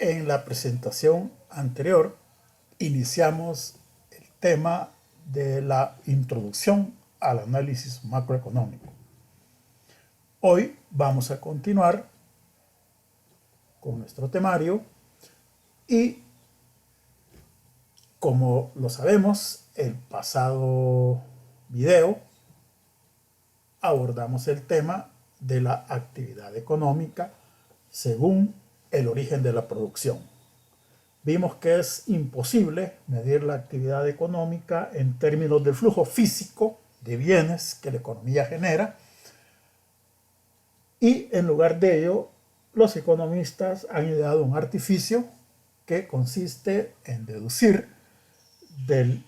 En la presentación anterior iniciamos el tema de la introducción al análisis macroeconómico. Hoy vamos a continuar con nuestro temario y, como lo sabemos, el pasado video abordamos el tema de la actividad económica según el origen de la producción. Vimos que es imposible medir la actividad económica en términos del flujo físico de bienes que la economía genera, y en lugar de ello los economistas han ideado un artificio que consiste en deducir del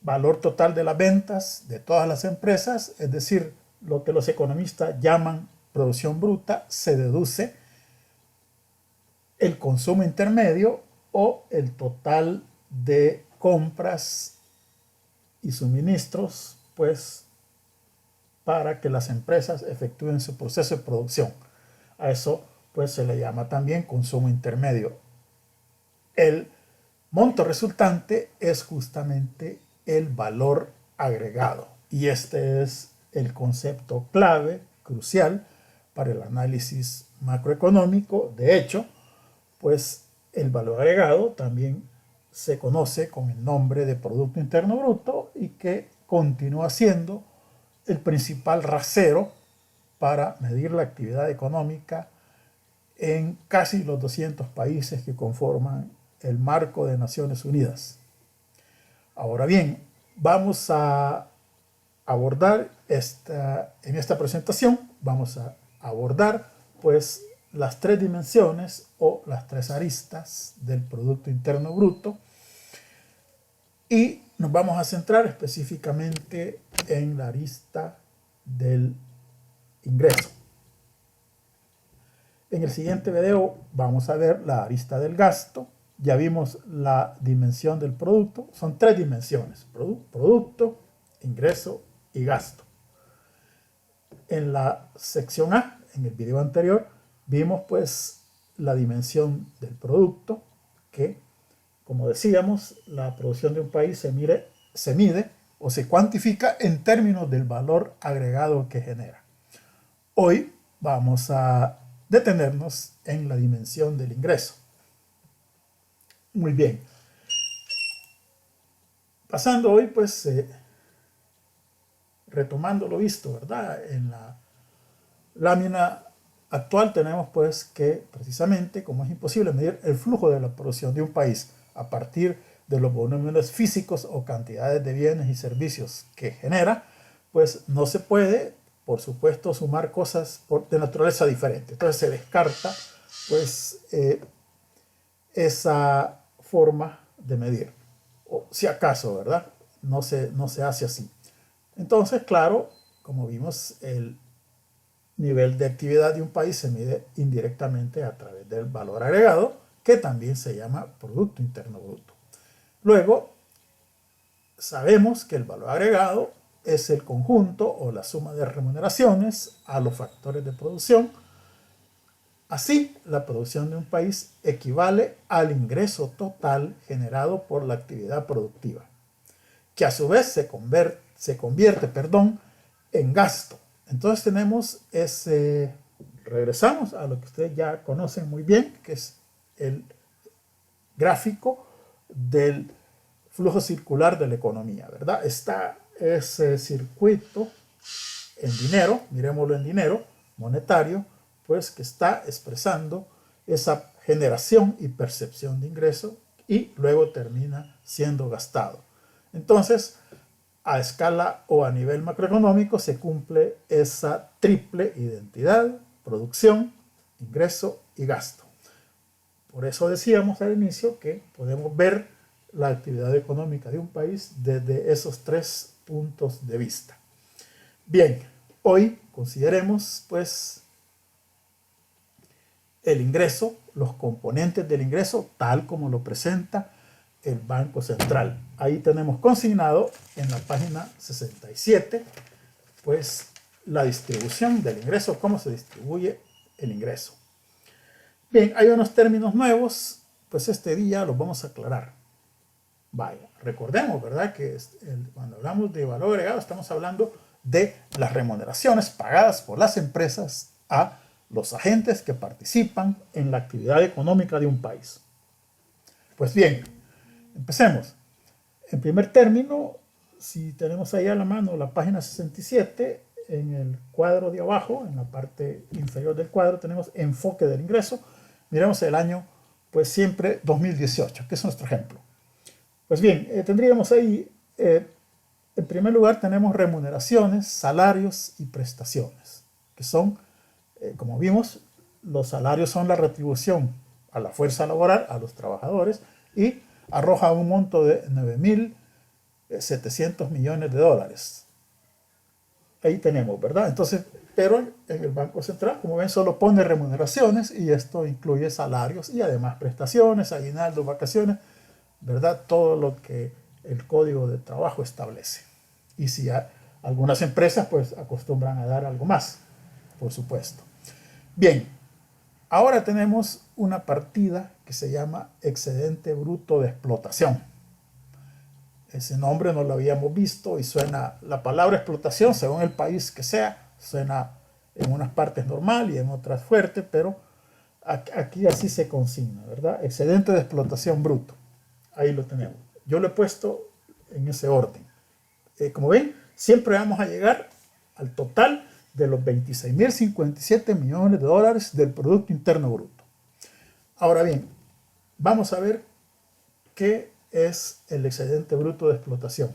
valor total de las ventas de todas las empresas, es decir, lo que los economistas llaman producción bruta, se deduce el consumo intermedio o el total de compras y suministros, pues, para que las empresas efectúen su proceso de producción. A eso, pues, se le llama también consumo intermedio. El monto resultante es justamente el valor agregado, y este es el concepto clave, crucial, para el análisis macroeconómico. De hecho, pues el valor agregado también se conoce con el nombre de Producto Interno Bruto y que continúa siendo el principal rasero para medir la actividad económica en casi los 200 países que conforman el marco de Naciones Unidas. Ahora bien, vamos a abordar en esta presentación, vamos a abordar pues las tres dimensiones o las tres aristas del Producto Interno Bruto, y nos vamos a centrar específicamente en la arista del ingreso. En el siguiente video vamos a ver la arista del gasto. Ya vimos la dimensión del producto. Son tres dimensiones: producto, ingreso y gasto. En la sección A, en el video anterior, vimos pues la dimensión del producto, que, como decíamos, la producción de un país se mide o se cuantifica en términos del valor agregado que genera. Hoy vamos a detenernos en la dimensión del ingreso. Muy bien. Pasando hoy, pues, retomando lo visto, ¿verdad? En la lámina actual tenemos pues que, precisamente, como es imposible medir el flujo de la producción de un país a partir de los volúmenes físicos o cantidades de bienes y servicios que genera, pues no se puede, por supuesto, sumar cosas de naturaleza diferente. Entonces se descarta pues esa forma de medir, o si acaso, ¿verdad? No se hace así. Entonces, claro, como vimos, el nivel de actividad de un país se mide indirectamente a través del valor agregado, que también se llama Producto Interno Bruto. Luego, sabemos que el valor agregado es el conjunto o la suma de remuneraciones a los factores de producción. Así, la producción de un país equivale al ingreso total generado por la actividad productiva, que a su vez se convierte en gasto. Entonces tenemos regresamos a lo que ustedes ya conocen muy bien, que es el gráfico del flujo circular de la economía, ¿verdad? Está ese circuito en dinero, miremoslo en dinero monetario, pues que está expresando esa generación y percepción de ingreso y luego termina siendo gastado. Entonces, a escala o a nivel macroeconómico se cumple esa triple identidad: producción, ingreso y gasto. Por eso decíamos al inicio que podemos ver la actividad económica de un país desde esos tres puntos de vista. Bien, hoy consideremos pues el ingreso, los componentes del ingreso tal como lo presenta el Banco Central. Ahí tenemos consignado en la página 67 pues la distribución del ingreso, cómo se distribuye el ingreso. Bien, hay unos términos nuevos, pues este día los vamos a aclarar. Vaya, recordemos, ¿verdad? Que cuando hablamos de valor agregado estamos hablando de las remuneraciones pagadas por las empresas a los agentes que participan en la actividad económica de un país. Pues bien, empecemos. En primer término, si tenemos ahí a la mano la página 67, en el cuadro de abajo, en la parte inferior del cuadro, tenemos enfoque del ingreso. Miremos el año, pues siempre 2018, que es nuestro ejemplo. Pues bien, tendríamos ahí, en primer lugar, tenemos remuneraciones, salarios y prestaciones, que son, como vimos, los salarios son la retribución a la fuerza laboral, a los trabajadores, y arroja un monto de 9.700 millones de dólares. Ahí tenemos, ¿verdad? Entonces, pero en el Banco Central, como ven, solo pone remuneraciones y esto incluye salarios y además prestaciones, aguinaldos, vacaciones, ¿verdad? Todo lo que el Código de Trabajo establece. Y si algunas empresas pues acostumbran a dar algo más, por supuesto. Bien, ahora tenemos una partida que se llama excedente bruto de explotación. Ese nombre no lo habíamos visto y suena, la palabra explotación, según el país que sea, suena en unas partes normal y en otras fuerte, pero aquí así se consigna, ¿verdad? Excedente de explotación bruto. Ahí lo tenemos. Yo lo he puesto en ese orden. Como ven, siempre vamos a llegar al total de los 26.057 millones de dólares del Producto Interno Bruto. Ahora bien, vamos a ver qué es el excedente bruto de explotación.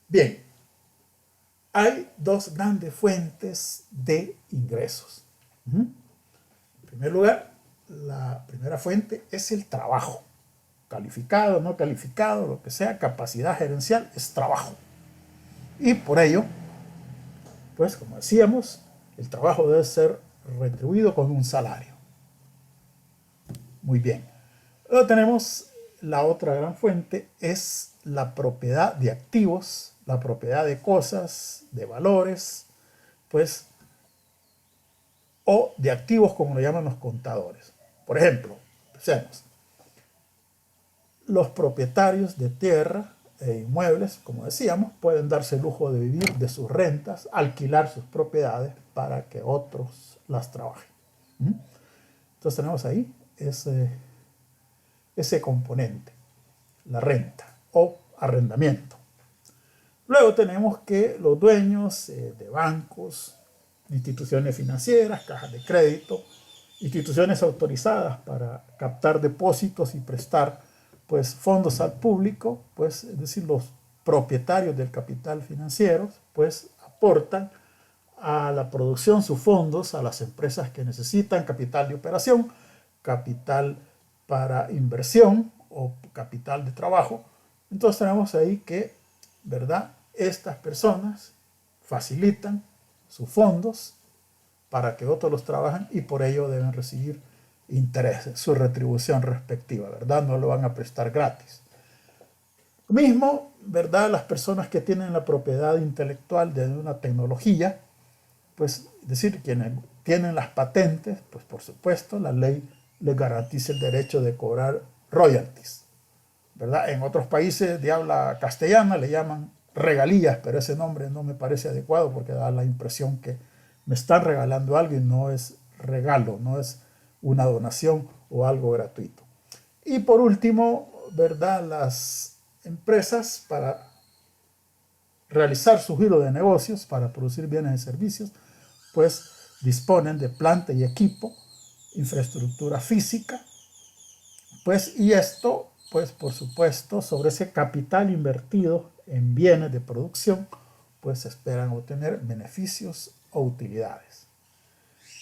Bien, hay dos grandes fuentes de ingresos. En primer lugar, la primera fuente es el trabajo. Calificado, no calificado, lo que sea, capacidad gerencial es trabajo. Y por ello, pues como decíamos, el trabajo debe ser retribuido con un salario. Muy bien. Luego tenemos la otra gran fuente, es la propiedad de activos, la propiedad de cosas, de valores, pues, o de activos como lo llaman los contadores. Por ejemplo, pensemos, los propietarios de tierra e inmuebles, como decíamos, pueden darse el lujo de vivir de sus rentas, alquilar sus propiedades para que otros las trabajen. Entonces tenemos ahí ese componente, la renta o arrendamiento. Luego tenemos que los dueños de bancos, instituciones financieras, cajas de crédito, instituciones autorizadas para captar depósitos y prestar pues fondos al público, pues es decir, los propietarios del capital financiero, pues aportan a la producción sus fondos a las empresas que necesitan capital de operación, capital para inversión o capital de trabajo. Entonces tenemos ahí que, ¿verdad? Estas personas facilitan sus fondos para que otros los trabajen y por ello deben recibir intereses, su retribución respectiva, ¿verdad? No lo van a prestar gratis. Lo mismo, ¿verdad? Las personas que tienen la propiedad intelectual de una tecnología, pues, es decir, quienes tienen las patentes, pues por supuesto la ley les garantiza el derecho de cobrar royalties, ¿verdad? En otros países de habla castellana le llaman regalías, pero ese nombre no me parece adecuado porque da la impresión que me están regalando algo y no es regalo, no es una donación o algo gratuito. Y por último, ¿verdad? Las empresas para realizar su giro de negocios, para producir bienes y servicios, pues disponen de planta y equipo, infraestructura física, pues y esto, pues por supuesto, sobre ese capital invertido en bienes de producción, pues esperan obtener beneficios o utilidades.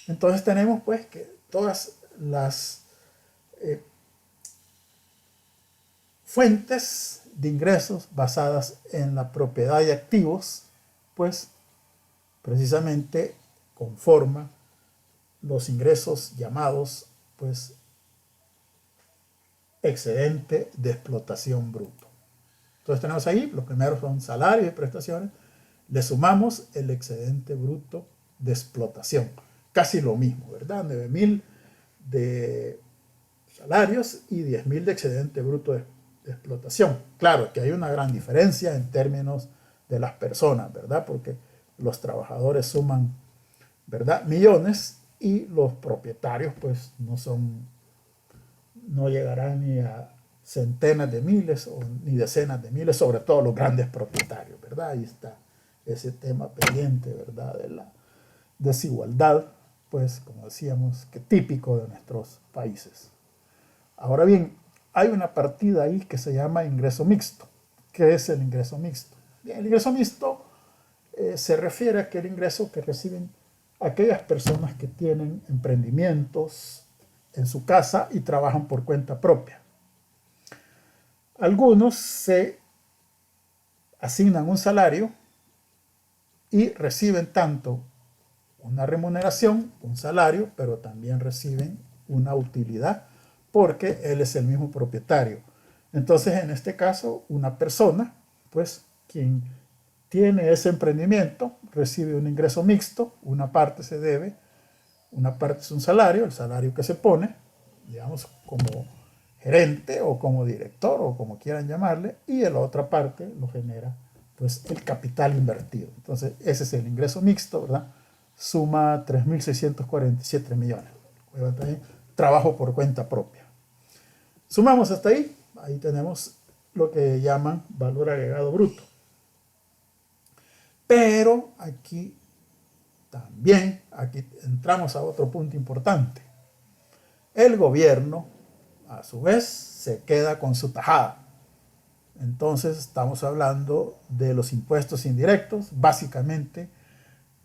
Entonces tenemos pues que todas las fuentes de ingresos basadas en la propiedad de activos, pues precisamente conforman los ingresos llamados pues excedente de explotación bruto. Entonces tenemos ahí, los primeros son salarios y prestaciones, le sumamos el excedente bruto de explotación. casi lo mismo, ¿verdad? 9.000 de salarios y 10.000 de excedente bruto de explotación. Claro que hay una gran diferencia en términos de las personas, ¿verdad? Porque los trabajadores suman, ¿verdad?, millones, y los propietarios pues no llegarán ni a centenas de miles o ni decenas de miles, sobre todo los grandes propietarios, ¿verdad? Ahí está ese tema pendiente, ¿verdad?, de la desigualdad, pues como decíamos, que típico de nuestros países. Ahora bien, hay una partida ahí que se llama ingreso mixto. ¿Qué es el ingreso mixto? Bien, el ingreso mixto se refiere a aquel ingreso que reciben aquellas personas que tienen emprendimientos en su casa y trabajan por cuenta propia. Algunos se asignan un salario y reciben tanto una remuneración, un salario, pero también reciben una utilidad porque él es el mismo propietario. Entonces, en este caso, una persona, pues, quien tiene ese emprendimiento, recibe un ingreso mixto, una parte se debe, una parte es un salario, el salario que se pone, digamos, como gerente o como director o como quieran llamarle, y la otra parte lo genera, pues, el capital invertido. Entonces, ese es el ingreso mixto, ¿verdad? Suma 3.647 millones. Trabajo por cuenta propia. Sumamos hasta ahí, ahí tenemos lo que llaman valor agregado bruto. Pero aquí entramos a otro punto importante. El gobierno, a su vez, se queda con su tajada. Entonces estamos hablando de los impuestos indirectos, básicamente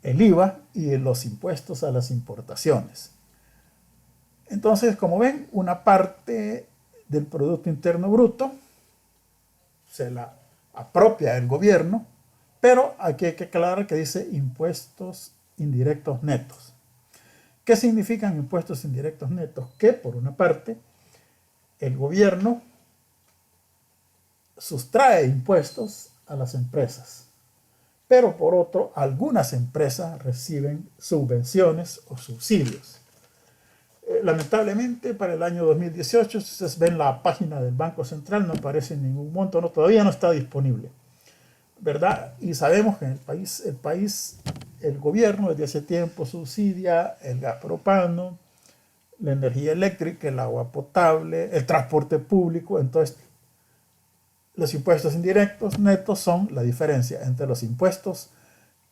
el IVA y los impuestos a las importaciones. Entonces, como ven, una parte del Producto Interno Bruto se la apropia el gobierno, pero aquí hay que aclarar que dice impuestos indirectos netos. ¿Qué significan impuestos indirectos netos? Que, por una parte, el gobierno sustrae impuestos a las empresas, pero por otro, algunas empresas reciben subvenciones o subsidios. Lamentablemente, para el año 2018, si ustedes ven la página del Banco Central, no aparece ningún monto, todavía no está disponible, ¿verdad? Y sabemos que en el gobierno desde hace tiempo subsidia el gas propano, la energía eléctrica, el agua potable, el transporte público. Entonces, los impuestos indirectos netos son la diferencia entre los impuestos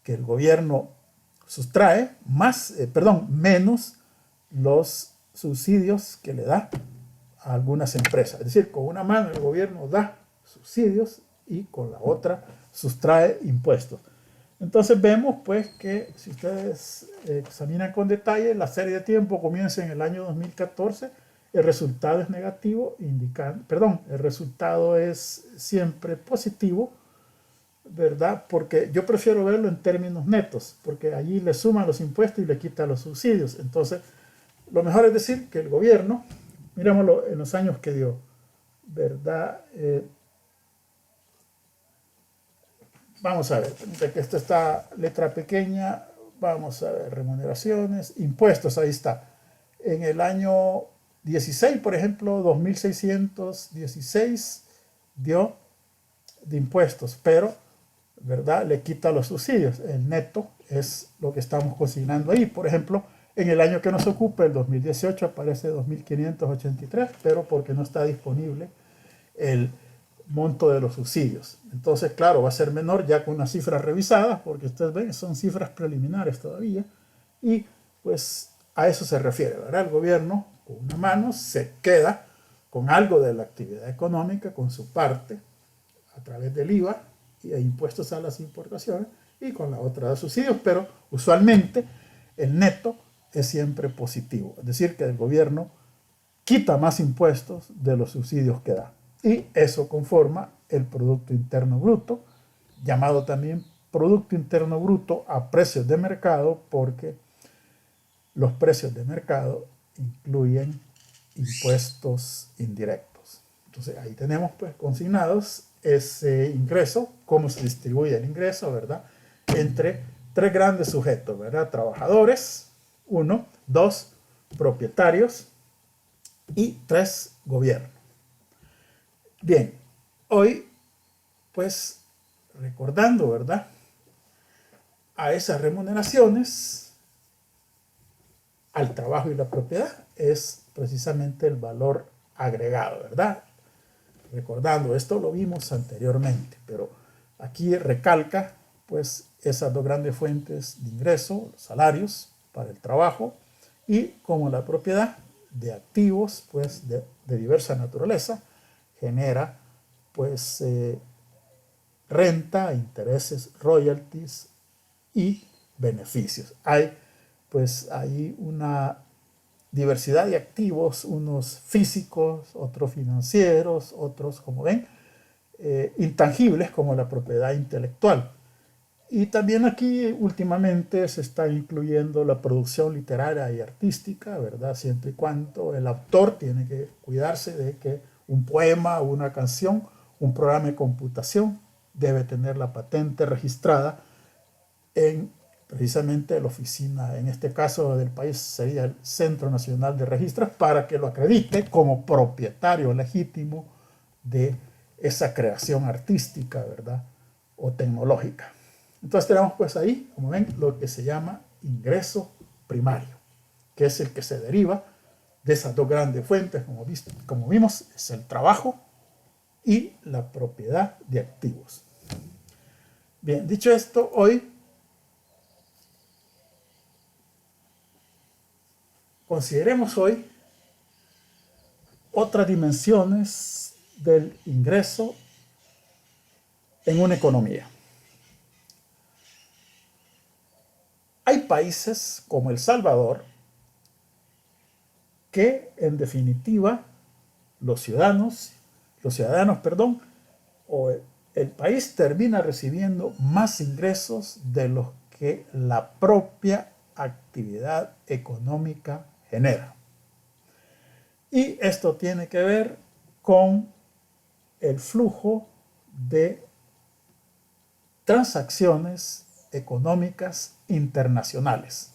que el gobierno sustrae, menos los subsidios que le da a algunas empresas. Es decir, con una mano el gobierno da subsidios y con la otra sustrae impuestos. Entonces vemos pues que si ustedes examinan con detalle, la serie de tiempo comienza en el año 2014, el resultado es negativo, el resultado es siempre positivo, ¿verdad? Porque yo prefiero verlo en términos netos, porque allí le suman los impuestos y le quitan los subsidios. Entonces, lo mejor es decir que el gobierno, mirémoslo en los años que dio, ¿verdad? Vamos a ver, de que esto está letra pequeña, vamos a ver, remuneraciones, impuestos, ahí está. En el año 16, por ejemplo, 2.616 dio de impuestos, pero, ¿verdad?, le quita los subsidios. El neto es lo que estamos consignando ahí. Por ejemplo, en el año que nos ocupa, el 2018, aparece 2.583, pero porque no está disponible el monto de los subsidios. Entonces, claro, va a ser menor ya con unas cifras revisadas, porque ustedes ven, son cifras preliminares todavía, y pues a eso se refiere, ¿verdad? El gobierno, con una mano, se queda con algo de la actividad económica, con su parte, a través del IVA e impuestos a las importaciones, y con la otra de subsidios, pero usualmente el neto es siempre positivo, es decir, que el gobierno quita más impuestos de los subsidios que da. Y eso conforma el Producto Interno Bruto, llamado también Producto Interno Bruto a precios de mercado, porque los precios de mercado incluyen impuestos indirectos. Entonces ahí tenemos pues consignados ese ingreso, cómo se distribuye el ingreso, ¿verdad?, entre tres grandes sujetos, ¿verdad? Trabajadores, 1, 2, propietarios y 3, gobierno. Bien, hoy pues recordando, ¿verdad?, a esas remuneraciones, al trabajo y la propiedad, es precisamente el valor agregado, ¿verdad? Recordando, esto lo vimos anteriormente, pero aquí recalca pues esas dos grandes fuentes de ingreso, los salarios para el trabajo y como la propiedad de activos pues de diversa naturaleza genera pues renta, intereses, royalties y beneficios. Hay pues ahí una diversidad de activos, unos físicos, otros financieros, otros, como ven, intangibles como la propiedad intelectual. Y también aquí últimamente se está incluyendo la producción literaria y artística, ¿verdad? Siempre y cuando el autor tiene que cuidarse de que un poema, una canción, un programa de computación debe tener la patente registrada en precisamente la oficina, en este caso del país sería el Centro Nacional de Registros, para que lo acredite como propietario legítimo de esa creación artística, ¿verdad?, o tecnológica. Entonces tenemos pues ahí, como ven, lo que se llama ingreso primario, que es el que se deriva de esas dos grandes fuentes, como vimos, es el trabajo y la propiedad de activos. Bien, dicho esto, hoy consideremos otras dimensiones del ingreso en una economía. Hay países como El Salvador que en definitiva los ciudadanos, o el país termina recibiendo más ingresos de los que la propia actividad económica genera. Y esto tiene que ver con el flujo de transacciones económicas internacionales.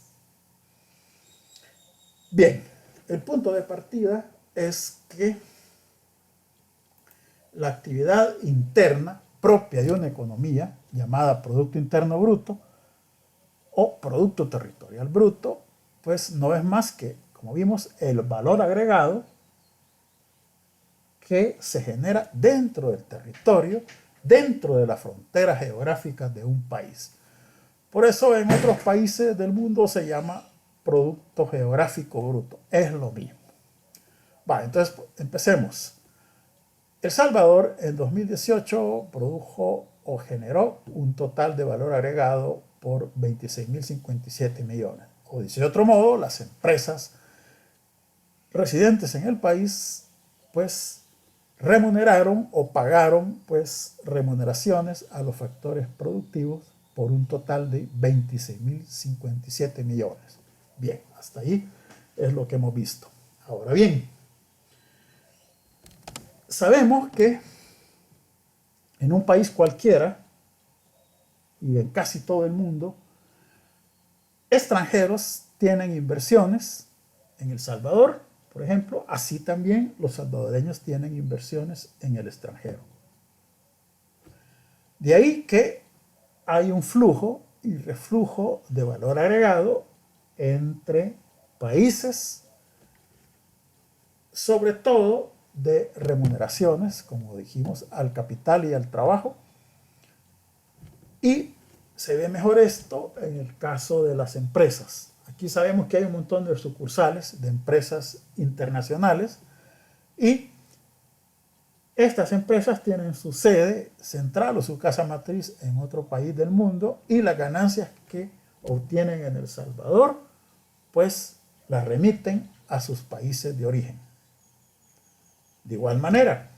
Bien, el punto de partida es que la actividad interna propia de una economía, llamada Producto Interno Bruto o Producto Territorial Bruto, pues no es más que, como vimos, el valor agregado que se genera dentro del territorio, dentro de las fronteras geográficas de un país. Por eso en otros países del mundo se llama Producto Geográfico Bruto. Es lo mismo. Entonces empecemos. El Salvador en 2018 produjo o generó un total de valor agregado por 26.057 millones. O dicho de otro modo, las empresas residentes en el país pues remuneraron o pagaron pues remuneraciones a los factores productivos por un total de 26.057 millones. Bien, hasta ahí es lo que hemos visto. Ahora bien, sabemos que en un país cualquiera y en casi todo el mundo, extranjeros tienen inversiones. En El Salvador, por ejemplo, así también los salvadoreños tienen inversiones en el extranjero. De ahí que hay un flujo y reflujo de valor agregado entre países, sobre todo de remuneraciones, como dijimos, al capital y al trabajo. Y se ve mejor esto en el caso de las empresas. Aquí sabemos que hay un montón de sucursales de empresas internacionales y estas empresas tienen su sede central o su casa matriz en otro país del mundo y las ganancias que obtienen en El Salvador pues las remiten a sus países de origen. De igual manera,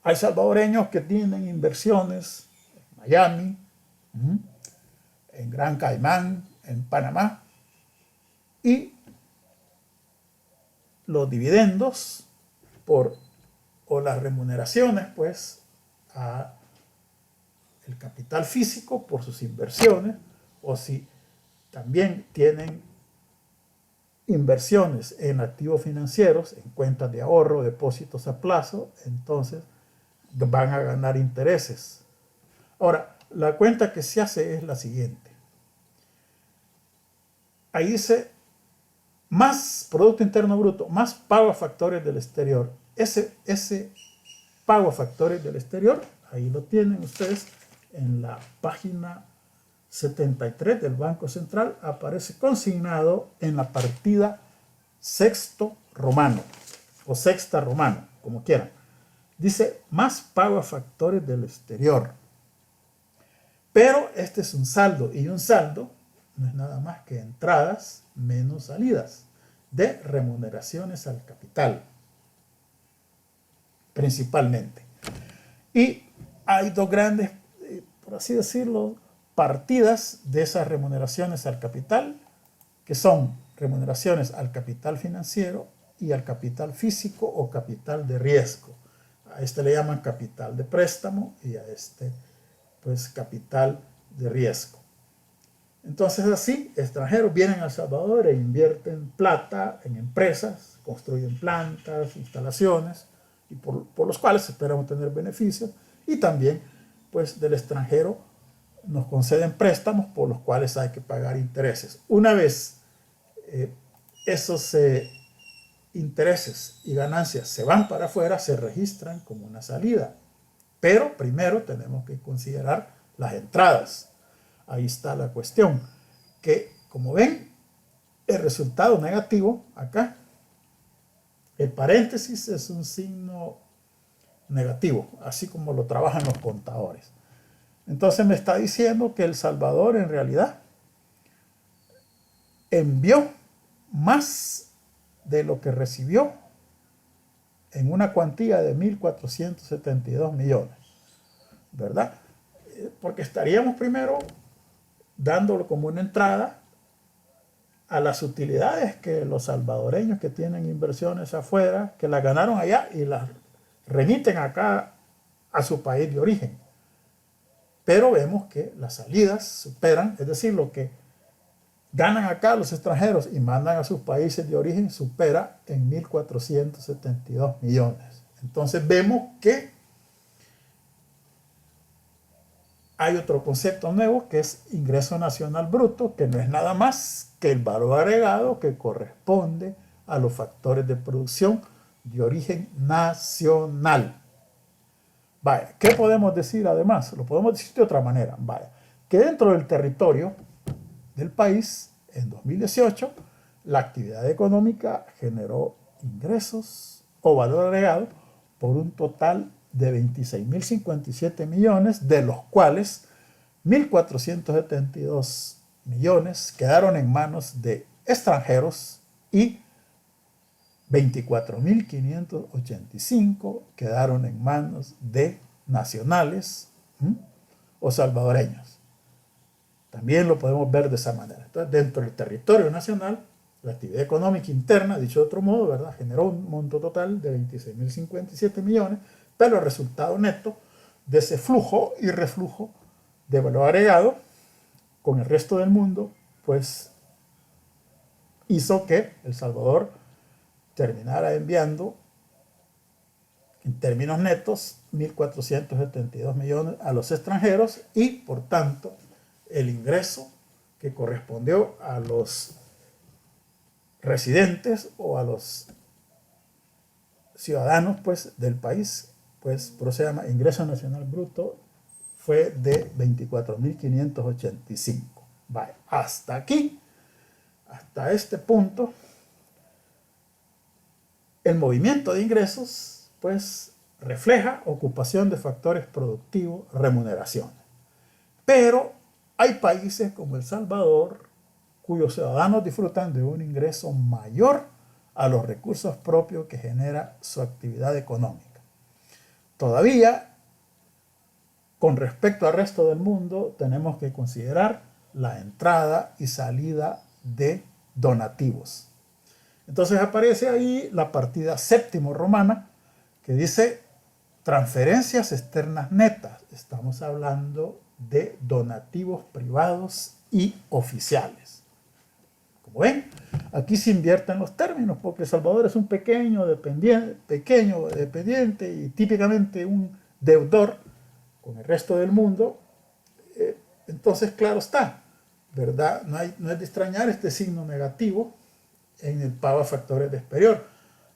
hay salvadoreños que tienen inversiones en Miami, en Gran Caimán, en Panamá, y los dividendos o las remuneraciones pues a el capital físico por sus inversiones, o si también tienen inversiones en activos financieros, en cuentas de ahorro, depósitos a plazo, entonces van a ganar intereses. Ahora, la cuenta que se hace es la siguiente. Ahí dice más Producto Interno Bruto, más pago a factores del exterior. Ese pago a factores del exterior, ahí lo tienen ustedes en la página 73 del Banco Central, aparece consignado en la partida sexto romano o sexta romano, como quieran. Dice más pago a factores del exterior. Pero este es un saldo, y un saldo no es nada más que entradas menos salidas de remuneraciones al capital, principalmente. Y hay dos grandes, por así decirlo, partidas de esas remuneraciones al capital, que son remuneraciones al capital financiero y al capital físico o capital de riesgo. A este le llaman capital de préstamo y a este pues capital de riesgo. Entonces así, extranjeros vienen a El Salvador e invierten plata en empresas, construyen plantas, instalaciones, y por los cuales esperan obtener beneficios, y también pues del extranjero nos conceden préstamos por los cuales hay que pagar intereses. Una vez esos intereses y ganancias se van para afuera, se registran como una salida. Pero primero tenemos que considerar las entradas. Ahí está la cuestión, que como ven, el resultado negativo acá, el paréntesis es un signo negativo, así como lo trabajan los contadores. Entonces me está diciendo que El Salvador en realidad envió más de lo que recibió en una cuantía de 1.472 millones, ¿verdad? Porque estaríamos primero dándolo como una entrada a las utilidades que los salvadoreños que tienen inversiones afuera, que las ganaron allá y las remiten acá a su país de origen. Pero vemos que las salidas superan, es decir, lo que ganan acá los extranjeros y mandan a sus países de origen supera en 1.472 millones. Entonces vemos que hay otro concepto nuevo que es ingreso nacional bruto, que no es nada más que el valor agregado que corresponde a los factores de producción de origen nacional. Vaya, ¿qué podemos decir además? Lo podemos decir de otra manera. Vaya, que dentro del territorio del país, en 2018, la actividad económica generó ingresos o valor agregado por un total de 26.057 millones, de los cuales 1.472 millones quedaron en manos de extranjeros y 24.585 quedaron en manos de nacionales o salvadoreños. También lo podemos ver de esa manera. Entonces, dentro del territorio nacional, la actividad económica interna, dicho de otro modo, ¿verdad?, generó un monto total de 26.057 millones, pero el resultado neto de ese flujo y reflujo de valor agregado con el resto del mundo, pues hizo que El Salvador terminara enviando, en términos netos, 1.472 millones a los extranjeros y, por tanto, el ingreso que correspondió a los residentes o a los ciudadanos pues, del país, pues se llama ingreso nacional bruto, fue de 24.585. Vale, hasta aquí, hasta este punto, el movimiento de ingresos pues refleja ocupación de factores productivos, remuneración. Pero hay países como El Salvador cuyos ciudadanos disfrutan de un ingreso mayor a los recursos propios que genera su actividad económica. Todavía, con respecto al resto del mundo, tenemos que considerar la entrada y salida de donativos. Entonces aparece ahí la partida séptimo romana que dice transferencias externas netas. Estamos hablando de donativos privados y oficiales. Como ven, aquí se invierten los términos, porque El Salvador es un pequeño dependiente y típicamente un deudor con el resto del mundo. Entonces, claro está, ¿verdad? No es de extrañar este signo negativo en el pago a factores de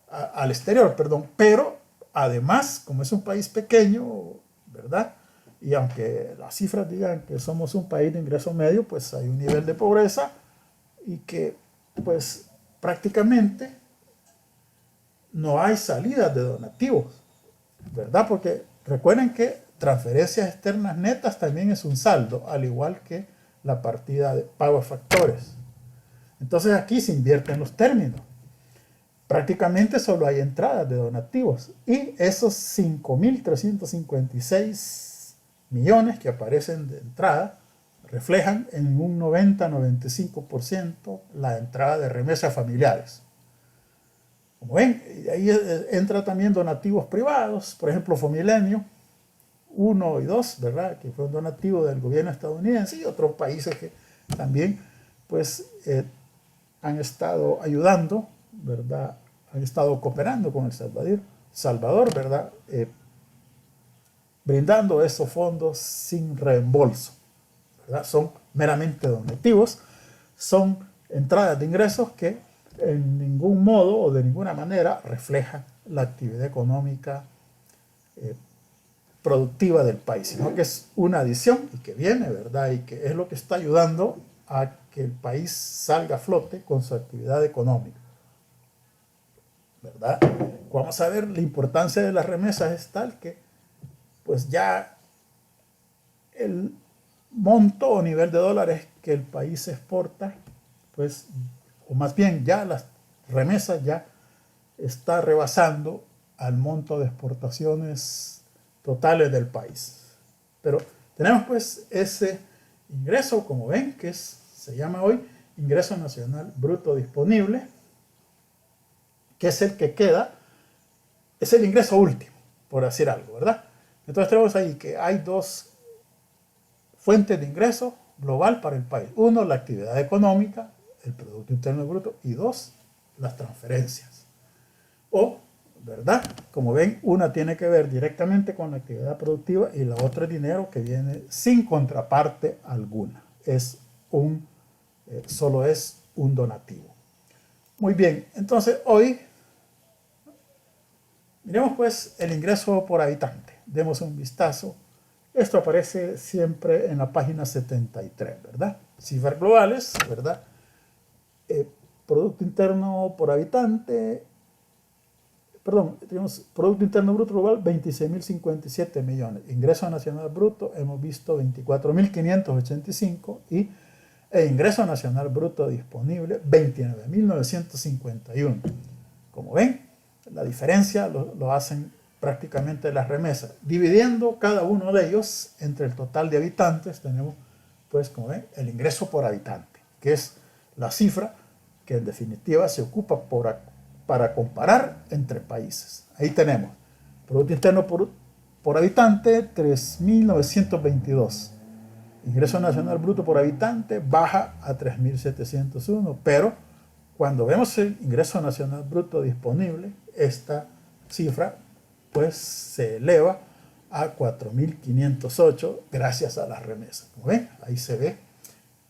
al exterior, perdón. Pero además, como es un país pequeño, ¿verdad? Y aunque las cifras digan que somos un país de ingreso medio, pues hay un nivel de pobreza y que pues prácticamente no hay salidas de donativos, ¿verdad? Porque recuerden que transferencias externas netas también es un saldo, al igual que la partida de pago a factores. Entonces aquí se invierten los términos. Prácticamente solo hay entradas de donativos y esos 5.356 millones que aparecen de entrada reflejan en un 90-95% la entrada de remesas familiares. Como ven, ahí entra también donativos privados, por ejemplo, Fomilenio 1 y 2, ¿verdad? Que fue un donativo del gobierno estadounidense y otros países que también pues han estado ayudando, ¿verdad? Han estado cooperando con El Salvador, ¿verdad? Brindando esos fondos sin reembolso, ¿verdad? Son meramente donativos, son entradas de ingresos que en ningún modo o de ninguna manera reflejan la actividad económica productiva del país, sino que es una adición y que viene, ¿verdad? Y que es lo que está ayudando a que el país salga a flote con su actividad económica, ¿verdad? Vamos a ver, la importancia de las remesas es tal que pues ya el monto o nivel de dólares que el país exporta, pues, o más bien ya las remesas ya está rebasando al monto de exportaciones totales del país. Pero tenemos pues ese ingreso, como ven, que se llama hoy ingreso nacional bruto disponible, que es el que queda, es el ingreso último, por decir algo, ¿verdad? Entonces tenemos ahí que hay dos fuentes de ingreso global para el país. Uno, la actividad económica, el Producto Interno Bruto, y dos, las transferencias. O, ¿verdad? Como ven, una tiene que ver directamente con la actividad productiva y la otra es dinero que viene sin contraparte alguna. Solo es un donativo. Muy bien, entonces hoy miremos pues el ingreso por habitante. Demos un vistazo. Esto aparece siempre en la página 73, ¿verdad? Cifras globales, ¿verdad? Producto Interno por habitante, perdón, tenemos Producto Interno Bruto Global 26.057 millones. Ingreso Nacional Bruto hemos visto 24.585 y Ingreso Nacional Bruto Disponible 29.951. Como ven, la diferencia lo hacen prácticamente las remesas. Dividiendo cada uno de ellos entre el total de habitantes, tenemos, pues, como ven, el ingreso por habitante, que es la cifra que en definitiva se ocupa para comparar entre países. Ahí tenemos Producto Interno por habitante 3.922. Ingreso Nacional Bruto por habitante baja a 3.701, pero cuando vemos el Ingreso Nacional Bruto Disponible, esta cifra pues se eleva a 4.508 gracias a las remesas. Como ven, ahí se ve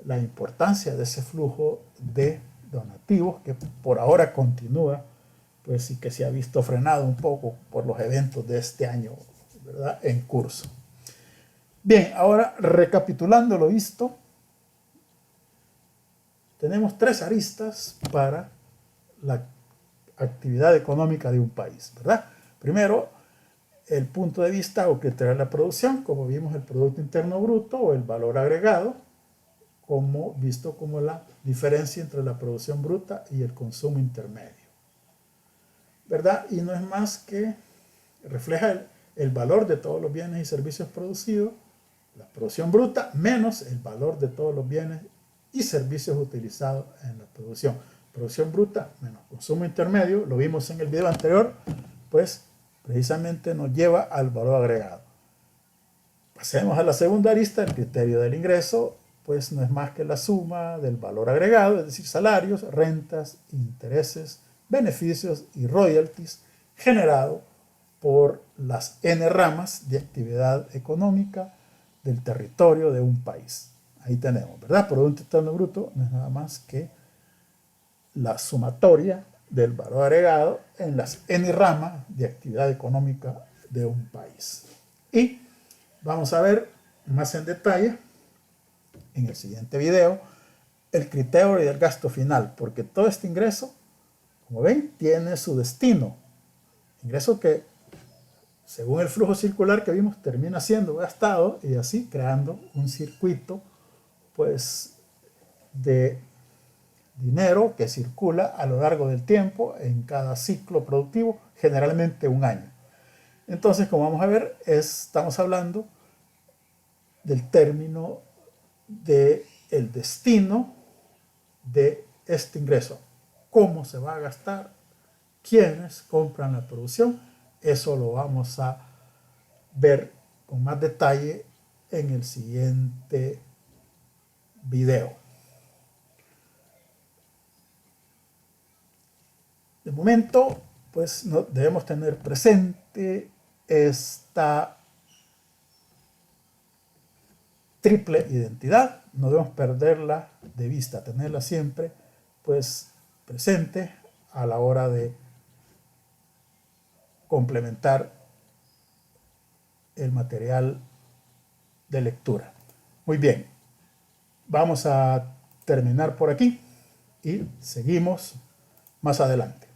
la importancia de ese flujo de donativos que por ahora continúa, pues, y que se ha visto frenado un poco por los eventos de este año, ¿verdad?, en curso. Bien, ahora recapitulando lo visto, tenemos tres aristas para la actividad económica de un país, ¿verdad? Primero, el punto de vista o que trae la producción, como vimos el Producto Interno Bruto o el valor agregado, visto como la diferencia entre la producción bruta y el consumo intermedio, ¿verdad? Y no es más que refleja el valor de todos los bienes y servicios producidos, la producción bruta menos el valor de todos los bienes y servicios utilizados en la producción. Producción bruta menos consumo intermedio, lo vimos en el video anterior, pues precisamente nos lleva al valor agregado. Pasemos a la segunda arista, el criterio del ingreso, pues no es más que la suma del valor agregado, es decir, salarios, rentas, intereses, beneficios y royalties generado por las N ramas de actividad económica del territorio de un país. Ahí tenemos, ¿verdad? Producto Interno Bruto no es nada más que la sumatoria del valor agregado en las N ramas de actividad económica de un país. Y vamos a ver más en detalle en el siguiente video el criterio del gasto final, porque todo este ingreso, como ven, tiene su destino. Ingreso que, según el flujo circular que vimos, termina siendo gastado y así creando un circuito, pues, de dinero que circula a lo largo del tiempo en cada ciclo productivo, generalmente un año. Entonces, como vamos a ver, estamos hablando del término del destino de este ingreso. ¿Cómo se va a gastar? ¿Quiénes compran la producción? Eso lo vamos a ver con más detalle en el siguiente video. De momento, pues debemos tener presente esta triple identidad, no debemos perderla de vista, tenerla siempre pues presente a la hora de complementar el material de lectura. Muy bien, vamos a terminar por aquí y seguimos más adelante.